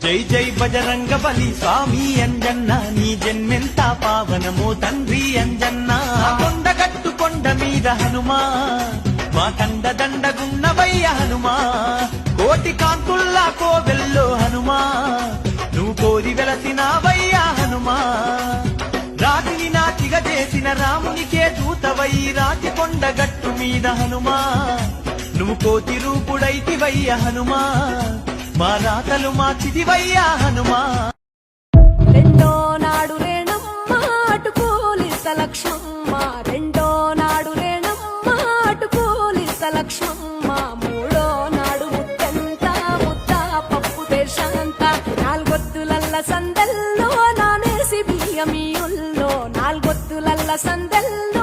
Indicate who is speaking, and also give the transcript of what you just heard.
Speaker 1: జై జై బజరంగ బలి స్వామి అంజన్న నీ జన్మెంత పావనమో తండ్రి అంజన్న కొండగట్టు కొండ మీద హనుమా మా కండ దండగున్నవయ్య హనుమా కోటి కాంతుల్లా కోవెల్లో హనుమా నువ్వు కోరి వెలసినావయ్యా హనుమా రాతిని నాతిగా చేసిన రామునికే దూతవై రాతి కొండగట్టు మీద హనుమా నువ్వు కోటి రూపుడైతివయ్య హనుమా మా రాతలు మార్చిదివయ్యా హనుమా
Speaker 2: రెండో నాడు రేణమ్మ అటు పోలీస లక్ష్మమ్మ రెండో నాడు రేణమ్మ అటు పోలీస లక్ష్మమ్మ మూడో నాడు ముత్తంత ముద్ద పప్పు దేశంత నాలుగొత్తులల్ల సందల్లో నానేసి బియ్యమీయుల్లో నాలుగొత్తులల్ల సందల్లో